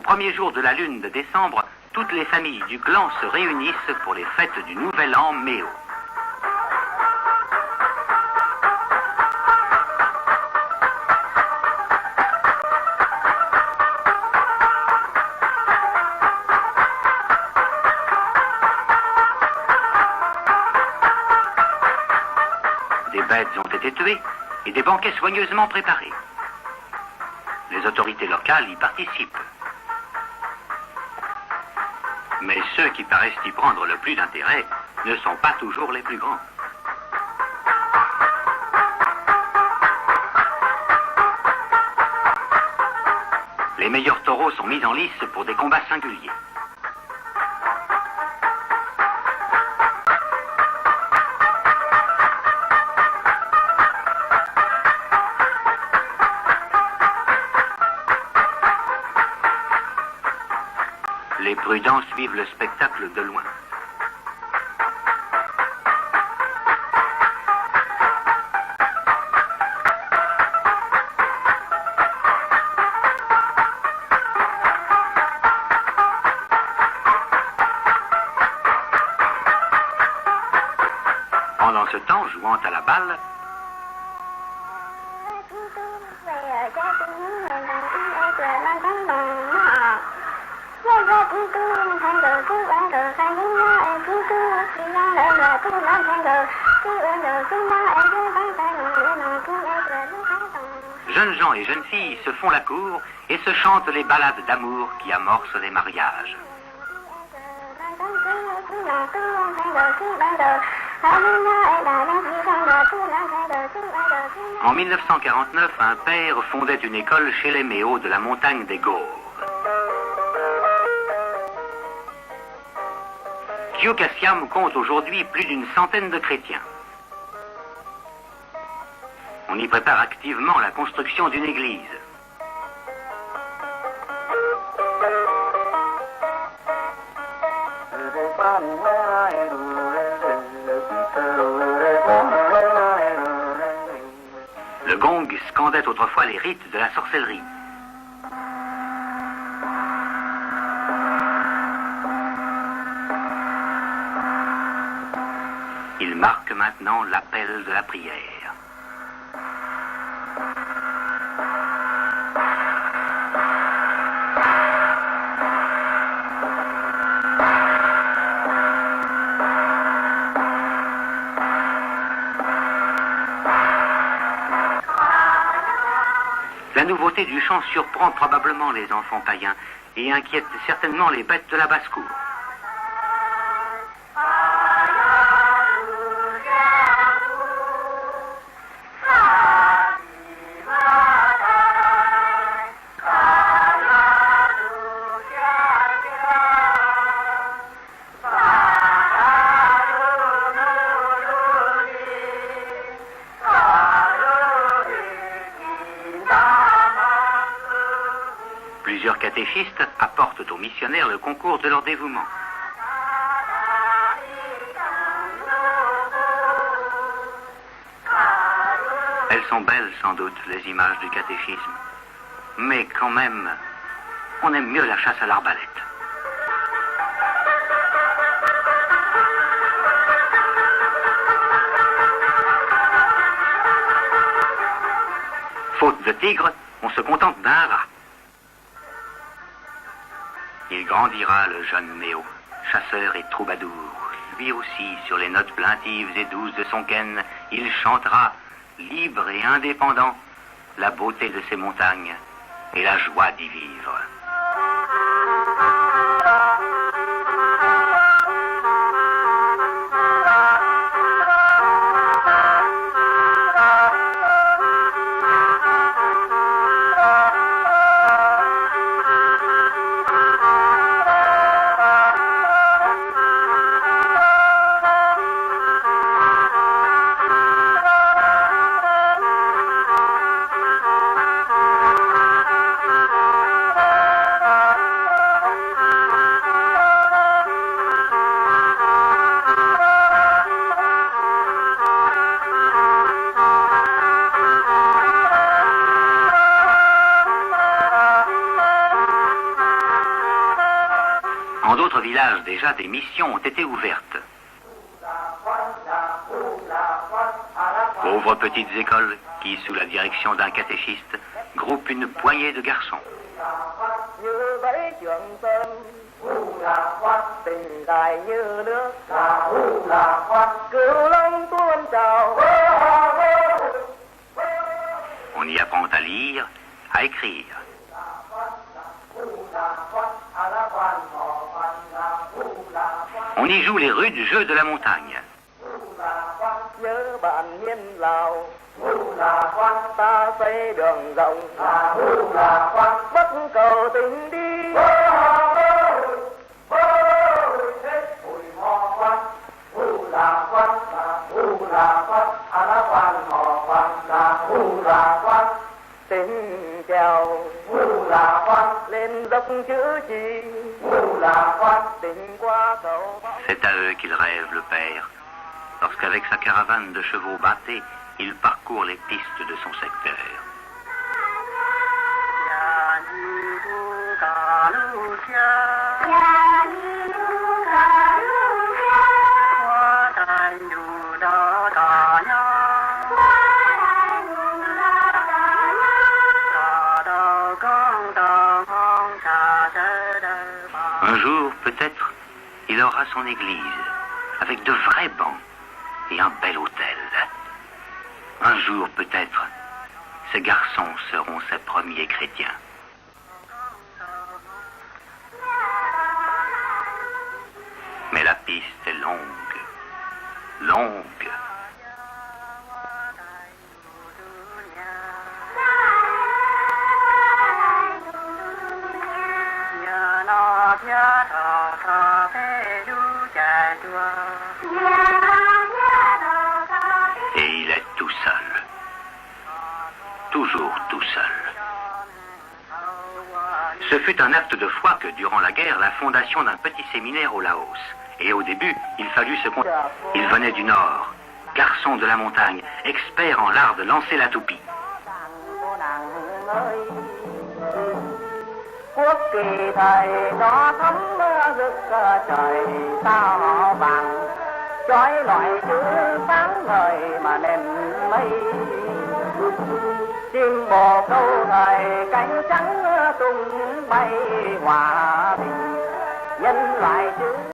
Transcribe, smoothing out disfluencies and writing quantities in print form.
Premier jour de la lune de décembre, toutes les familles du clan se réunissent pour les fêtes du Nouvel An Méo. Des bêtes ont été tuées et des banquets soigneusement préparés. Les autorités locales y participent. Mais ceux qui paraissent y prendre le plus d'intérêt ne sont pas toujours les plus grands. Les meilleurs taureaux sont mis en lice pour des combats singuliers. Les prudents suivent le spectacle de loin. Pendant ce temps, jouant à la balle, jeunes gens et jeunes filles se font la cour et se chantent les ballades d'amour qui amorcent les mariages. En 1949, un père fondait une école chez les Méos de la montagne des Gaures. Kyokassiam compte aujourd'hui plus d'une centaine de chrétiens. On y prépare activement la construction d'une église. Le gong scandait autrefois les rites de la sorcellerie. Il marque maintenant l'appel de la prière. La nouveauté du chant surprend probablement les enfants païens et inquiète certainement les bêtes de la basse-cour. Plusieurs catéchistes apportent aux missionnaires le concours de leur dévouement. Elles sont belles sans doute, les images du catéchisme. Mais quand même, on aime mieux la chasse à l'arbalète. Faute de tigre, on se contente d'un rat. Il grandira, le jeune Méo, chasseur et troubadour. Lui aussi, sur les notes plaintives et douces de son ken, il chantera, libre et indépendant, la beauté de ses montagnes et la joie d'y vivre. Dans d'autres villages, déjà, des missions ont été ouvertes. Pauvres petites écoles qui, sous la direction d'un catéchiste, groupent une poignée de garçons. On y apprend à lire, à écrire. On y joue les rudes jeux de la montagne. C'est à eux qu'il rêve, le père, lorsqu'avec sa caravane de chevaux bâtés, il parcourt les pistes de son secteur. Un jour, peut-être, il aura son église, avec de vrais bancs et un bel hôtel. Un jour, peut-être, ces garçons seront ses premiers chrétiens. Mais la piste est longue, longue. Et il est tout seul. Toujours tout seul. Ce fut un acte de foi que, durant la guerre, la fondation d'un petit séminaire au Laos. Et au début, il fallut se compter. Il venait du Nord, garçon de la montagne, expert en l'art de lancer la toupie. Quốc kỳ thời đó thấm rực trời sao vàng, chói lọi chữ sáng ngời mà đêm mây. Chim bồ câu thời cánh trắng tung bay hòa